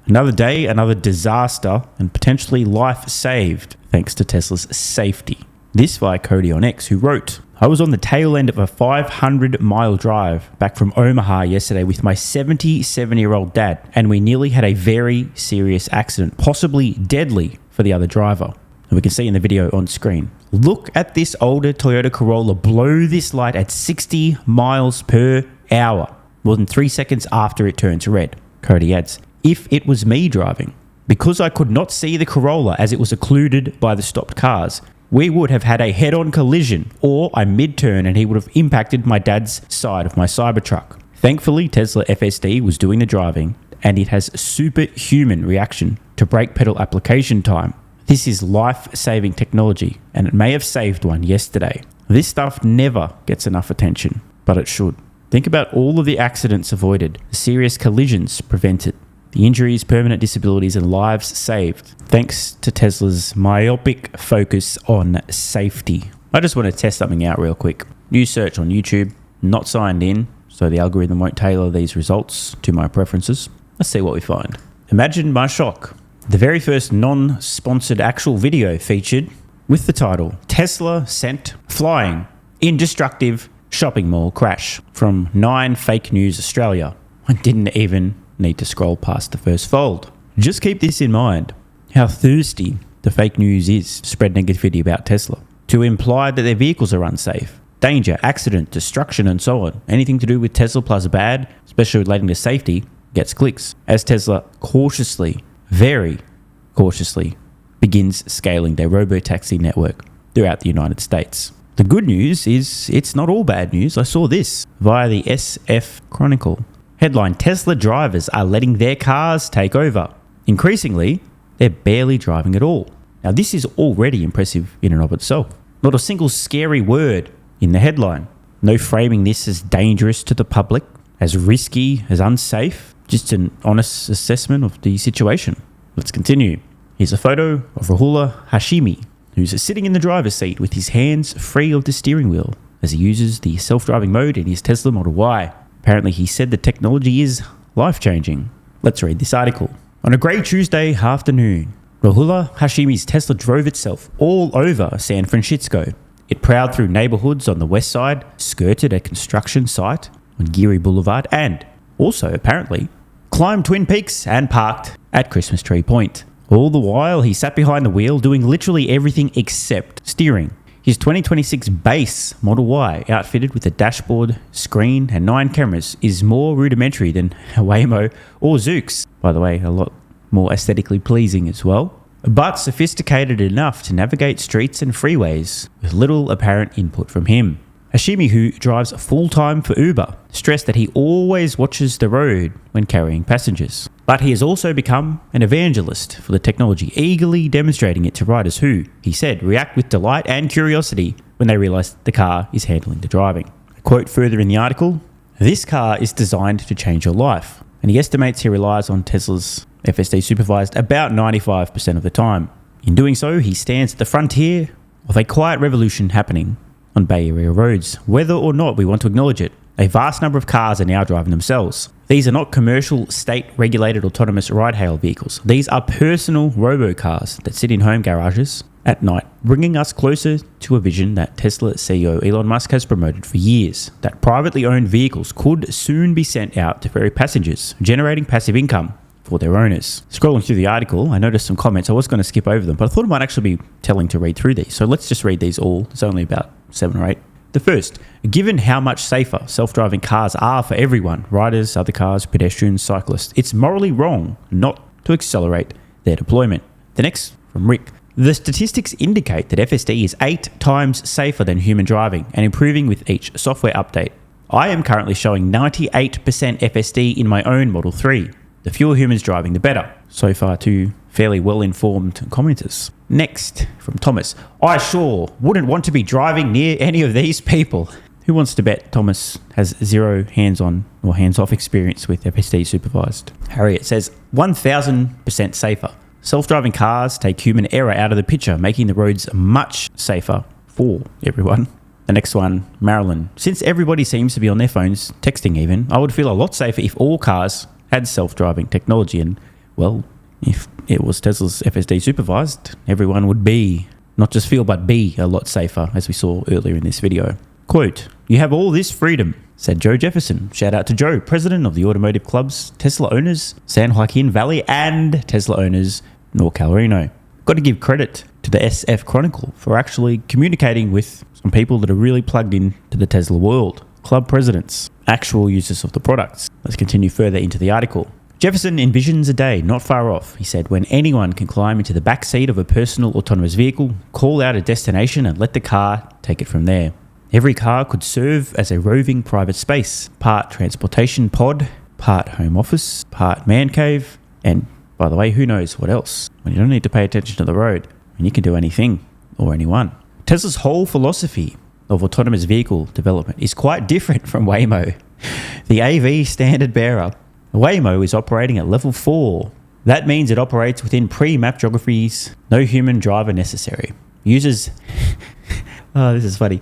Another day, another disaster, and potentially life saved thanks to Tesla's safety. This via Cody on X, who wrote, I was on the tail end of a 500-mile drive back from Omaha yesterday with my 77-year-old dad, and we nearly had a very serious accident, possibly deadly for the other driver. And we can see in the video on screen. Look at this older Toyota Corolla blow this light at 60 miles per hour, more than 3 seconds after it turns red. Cody adds, if it was me driving, because I could not see the Corolla as it was occluded by the stopped cars, we would have had a head-on collision, or I mid-turn and he would have impacted my dad's side of my Cybertruck. Thankfully, Tesla FSD was doing the driving, and it has superhuman reaction to brake pedal application time. This is life-saving technology, and it may have saved one yesterday. This stuff never gets enough attention, but it should. Think about all of the accidents avoided, the serious collisions prevented, the injuries, permanent disabilities, and lives saved, thanks to Tesla's myopic focus on safety. I just want to test something out real quick. New search on YouTube, not signed in, so the algorithm won't tailor these results to my preferences. Let's see what we find. Imagine my shock. The very first non-sponsored actual video featured with the title, Tesla Sent Flying Indestructible Shopping Mall Crash from 9 Fake News Australia. I didn't even need to scroll past the first fold. Just keep this in mind, how thirsty the fake news is to spread negativity about Tesla, to imply that their vehicles are unsafe, danger, accident, destruction, and so on. Anything to do with Tesla plus bad, especially relating to safety, gets clicks, as Tesla cautiously, very cautiously, begins scaling their robotaxi network throughout the United States. The good news is it's not all bad news. I saw this via the SF Chronicle. Headline, Tesla drivers are letting their cars take over. Increasingly, they're barely driving at all. Now, this is already impressive in and of itself. Not a single scary word in the headline. No framing this as dangerous to the public, as risky, as unsafe. Just an honest assessment of the situation. Let's continue. Here's a photo of Rahul Hashimi, who's sitting in the driver's seat with his hands free of the steering wheel as he uses the self-driving mode in his Tesla Model Y. Apparently, he said the technology is life-changing. Let's read this article. On a grey Tuesday afternoon, Rahul Hashimi's Tesla drove itself all over San Francisco. It prowled through neighborhoods on the west side, skirted a construction site on Geary Boulevard, and also, apparently, climbed Twin Peaks and parked at Christmas Tree Point. All the while, he sat behind the wheel doing literally everything except steering. His 2026 base Model Y, outfitted with a dashboard, screen, and 9 cameras, is more rudimentary than a Waymo or Zoox. By the way, a lot more aesthetically pleasing as well, but sophisticated enough to navigate streets and freeways with little apparent input from him. Hashimi, who drives full-time for Uber, stressed that he always watches the road when carrying passengers. But he has also become an evangelist for the technology, eagerly demonstrating it to riders who, he said, react with delight and curiosity when they realize the car is handling the driving. A quote further in the article, this car is designed to change your life, and he estimates he relies on Tesla's FSD Supervised about 95% of the time. In doing so, he stands at the frontier of a quiet revolution happening on Bay Area roads, whether or not we want to acknowledge it. A vast number of cars are now driving themselves. These are not commercial, state-regulated autonomous ride-hail vehicles. These are personal robo-cars that sit in home garages at night, bringing us closer to a vision that Tesla CEO Elon Musk has promoted for years, that privately owned vehicles could soon be sent out to ferry passengers, generating passive income for their owners. Scrolling through the article, I noticed some comments. I was going to skip over them, but I thought it might actually be telling to read through these. So let's just read these all. There's only about 7 or 8. The first, given how much safer self-driving cars are for everyone, riders, other cars, pedestrians, cyclists, it's morally wrong not to accelerate their deployment. The next, from Rick, the statistics indicate that FSD is 8 times safer than human driving and improving with each software update. I am currently showing 98% FSD in my own Model 3. The fewer humans driving, the better. So far, 2 fairly well-informed commenters. Next, from Thomas. I sure wouldn't want to be driving near any of these people. Who wants to bet Thomas has zero hands-on or hands-off experience with FSD Supervised? Harriet says, 1,000% safer. Self-driving cars take human error out of the picture, making the roads much safer for everyone. The next one, Marilyn. Since everybody seems to be on their phones, texting even, I would feel a lot safer if all cars had self-driving technology, and Well, if it was Tesla's FSD supervised, everyone would be, not just feel, but be a lot safer, as we saw earlier in this video. Quote, "You have all this freedom," said Joe Jefferson. Shout out to Joe, president of the automotive clubs, Tesla owners, San Joaquin Valley, and Tesla owners, NorCal Reno. Got to give credit to the SF Chronicle for actually communicating with some people that are really plugged in to the Tesla world. Club presidents, actual users of the products. Let's continue further into the article. Jefferson envisions a day not far off, he said, when anyone can climb into the back seat of a personal autonomous vehicle, call out a destination and let the car take it from there. Every car could serve as a roving private space, part transportation pod, part home office, part man cave, and by the way, who knows what else, when you don't need to pay attention to the road and you can do anything or anyone. Tesla's whole philosophy of autonomous vehicle development is quite different from Waymo. The AV standard bearer, Waymo, is operating at level 4. That means it operates within pre-mapped geographies, no human driver necessary. Uses, oh, this is funny,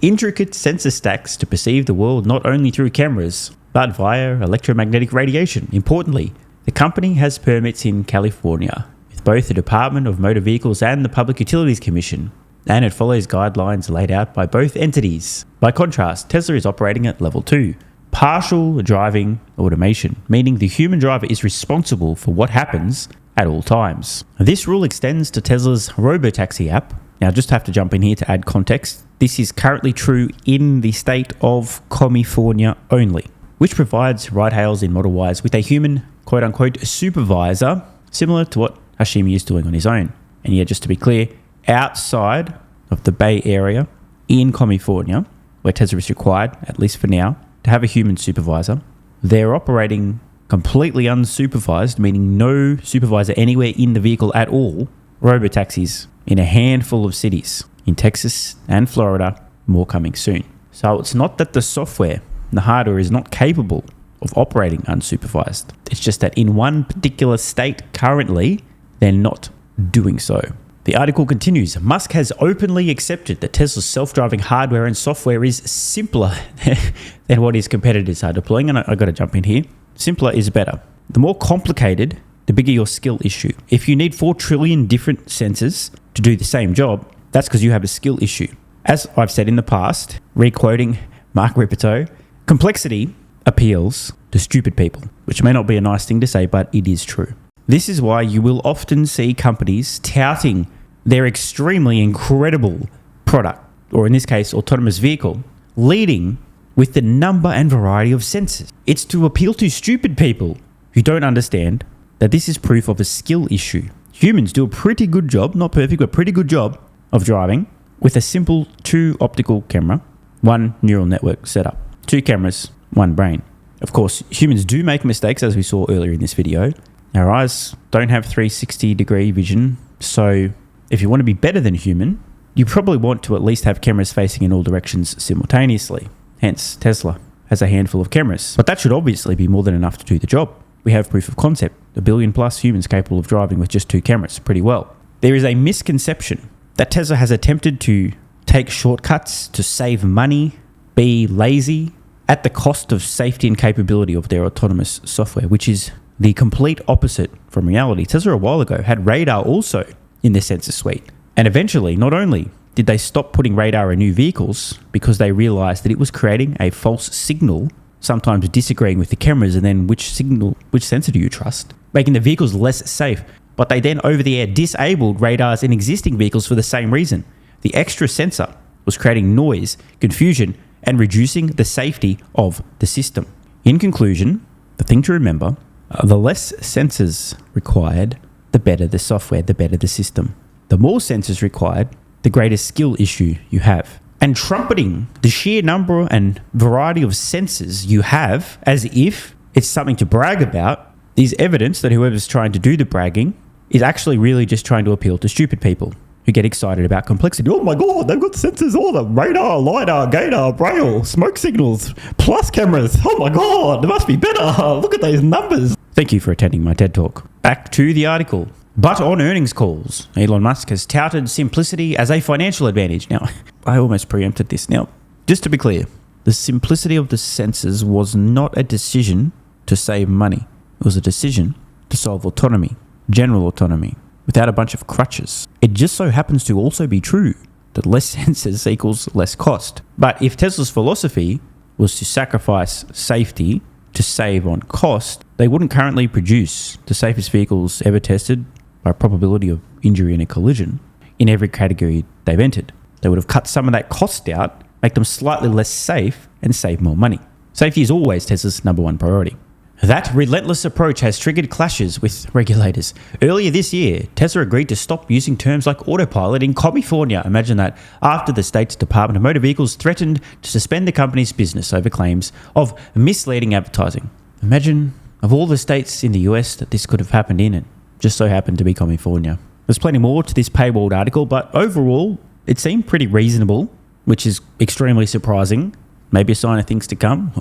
intricate sensor stacks to perceive the world not only through cameras, but via electromagnetic radiation. Importantly, the company has permits in California, with both the Department of Motor Vehicles and the Public Utilities Commission, and it follows guidelines laid out by both entities. By contrast, Tesla is operating at level 2, partial driving automation, meaning the human driver is responsible for what happens at all times. This rule extends to Tesla's robotaxi app. Now, just have to jump in here to add context. This is currently true in the state of California only, which provides ride-hails in Model Ys with a human, quote-unquote, supervisor, similar to what Hashimi is doing on his own. And yeah, just to be clear, outside of the Bay Area in California, where Tesla is required, at least for now, to have a human supervisor, they're operating completely unsupervised, meaning no supervisor anywhere in the vehicle at all, robotaxis in a handful of cities in Texas and Florida, more coming soon. So it's not that the software, the hardware is not capable of operating unsupervised. It's just that in one particular state currently, they're not doing so. The article continues, Musk has openly accepted that Tesla's self-driving hardware and software is simpler than what his competitors are deploying. And I've got to jump in here. Simpler is better. The more complicated, the bigger your skill issue. If you need 4 trillion different sensors to do the same job, that's because you have a skill issue. As I've said in the past, re-quoting Mark Ripito, complexity appeals to stupid people, which may not be a nice thing to say, but it is true. This is why you will often see companies touting their extremely incredible product, or in this case, autonomous vehicle, leading with the number and variety of sensors. It's to appeal to stupid people who don't understand that this is proof of a skill issue. Humans do a pretty good job, not perfect, but pretty good job of driving with a simple 2 optical camera, 1 neural network setup, 2 cameras, 1 brain. Of course, humans do make mistakes, as we saw earlier in this video. Our eyes don't have 360-degree vision, so if you want to be better than human, you probably want to at least have cameras facing in all directions simultaneously. Hence, Tesla has a handful of cameras. But that should obviously be more than enough to do the job. We have proof of concept, 1 billion plus humans capable of driving with just 2 cameras, pretty well. There is a misconception that Tesla has attempted to take shortcuts to save money, be lazy, at the cost of safety and capability of their autonomous software, which is the complete opposite from reality. Tesla a while ago had radar also in their sensor suite. And eventually, not only did they stop putting radar in new vehicles because they realized that it was creating a false signal, sometimes disagreeing with the cameras, and then which sensor do you trust, making the vehicles less safe. But they then over the air disabled radars in existing vehicles for the same reason. The extra sensor was creating noise, confusion, and reducing the safety of the system. In conclusion, the thing to remember, the less sensors required, the better the software, the better the system. The more sensors required, the greater skill issue you have. And trumpeting the sheer number and variety of sensors you have as if it's something to brag about is evidence that whoever's trying to do the bragging is actually really just trying to appeal to stupid people who get excited about complexity. Oh my God, they've got sensors, all the radar, LiDAR, gator, braille, smoke signals, plus cameras. Oh my God, it must be better. Look at those numbers. Thank you for attending my TED Talk. Back to the article. But on earnings calls, Elon Musk has touted simplicity as a financial advantage. Now, I almost preempted this. Now, just to be clear, the simplicity of the sensors was not a decision to save money. It was a decision to solve autonomy, general autonomy, without a bunch of crutches. It just so happens to also be true that less sensors equals less cost. But if Tesla's philosophy was to sacrifice safety to save on cost, they wouldn't currently produce the safest vehicles ever tested by probability of injury in a collision in every category they've entered. They would have cut some of that cost out, make them slightly less safe, and save more money. Safety is always Tesla's #1 priority. That relentless approach has triggered clashes with regulators. Earlier this year, Tesla agreed to stop using terms like autopilot in California. Imagine that, after the state's Department of Motor Vehicles threatened to suspend the company's business over claims of misleading advertising. Imagine, of all the states in the US that this could have happened in, it just so happened to be California. There's plenty more to this paywalled article, but overall, it seemed pretty reasonable, which is extremely surprising. Maybe a sign of things to come,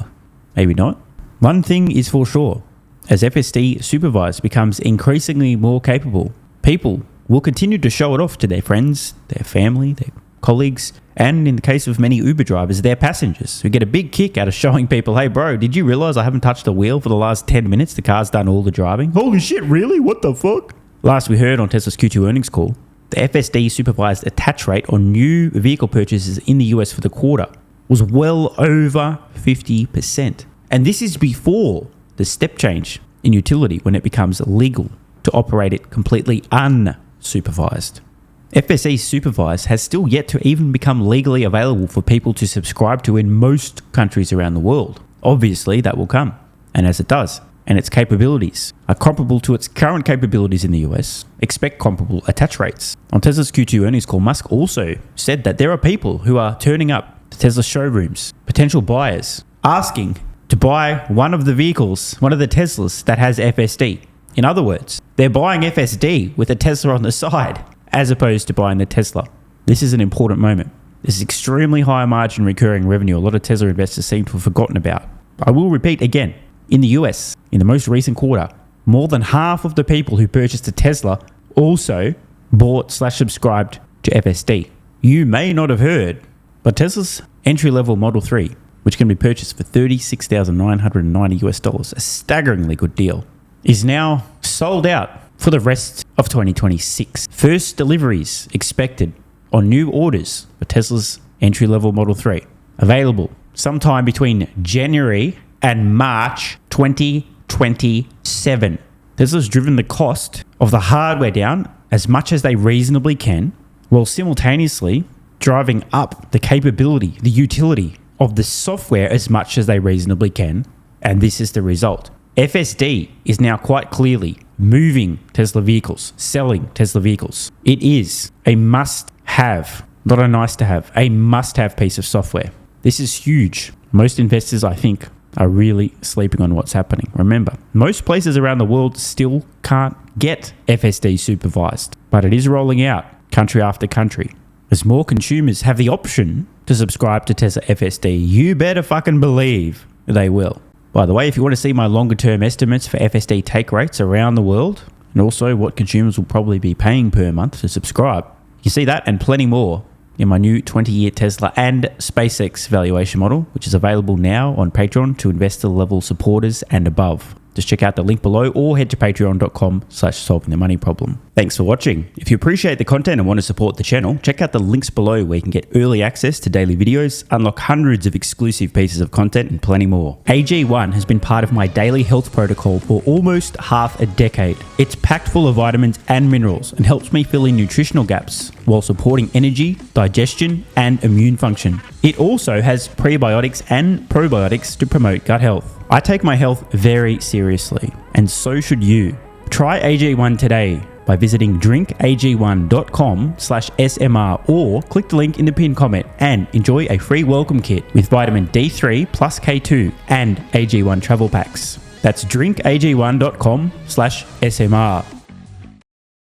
maybe not. One thing is for sure, as FSD Supervised becomes increasingly more capable, people will continue to show it off to their friends, their family, their colleagues, and in the case of many Uber drivers, their passengers, who get a big kick out of showing people, hey bro, did you realize I haven't touched the wheel for the last 10 minutes? The car's done all the driving. Holy shit, really? What the fuck? Last we heard on Tesla's Q2 earnings call, the FSD Supervised attach rate on new vehicle purchases in the US for the quarter was well over 50%. And this is before the step change in utility when it becomes legal to operate it completely unsupervised. FSD Supervised has still yet to even become legally available for people to subscribe to in most countries around the world. Obviously, that will come. And as it does, and its capabilities are comparable to its current capabilities in the US, expect comparable attach rates. On Tesla's Q2 earnings call, Musk also said that there are people who are turning up to Tesla showrooms, potential buyers, asking to buy one of the vehicles, one of the Teslas that has FSD. In other words, they're buying FSD with a Tesla on the side, as opposed to buying the Tesla. This is an important moment. This is extremely high margin recurring revenue a lot of Tesla investors seem to have forgotten about. I will repeat again, in the US, in the most recent quarter, more than half of the people who purchased a Tesla also bought/subscribed to FSD. You may not have heard, but Tesla's entry-level Model 3, which can be purchased for $36,990, a staggeringly good deal, is now sold out for the rest of 2026. First deliveries expected on new orders for Tesla's entry-level Model 3, available sometime between January and March 2027. Tesla's driven the cost of the hardware down as much as they reasonably can, while simultaneously driving up the capability, the utility of the software as much as they reasonably can, and this is the result. FSD is now quite clearly moving Tesla vehicles, selling Tesla vehicles. It is a must-have, not a nice-to-have, a must-have piece of software. This is huge. Most investors, I think, are really sleeping on what's happening. Remember, most places around the world still can't get FSD Supervised, but it is rolling out country after country. As more consumers have the option to subscribe to Tesla FSD, you better fucking believe they will. By the way, if you want to see my longer term estimates for FSD take rates around the world, and also what consumers will probably be paying per month to subscribe, you see that and plenty more in my new 20-year Tesla and SpaceX valuation model, which is available now on Patreon to investor level supporters and above. Just check out the link below or head to patreon.com/solvingthemoneyproblem. Thanks for watching. If you appreciate the content and want to support the channel, check out the links below where you can get early access to daily videos, unlock hundreds of exclusive pieces of content, and plenty more. AG1 has been part of my daily health protocol for almost half a decade. It's packed full of vitamins and minerals and helps me fill in nutritional gaps while supporting energy, digestion, and immune function. It also has prebiotics and probiotics to promote gut health. I take my health very seriously, and so should you. Try AG1 today by visiting drinkag1.com/SMR or click the link in the pinned comment and enjoy a free welcome kit with vitamin D3 plus K2 and AG1 travel packs. That's drinkag1.com/SMR.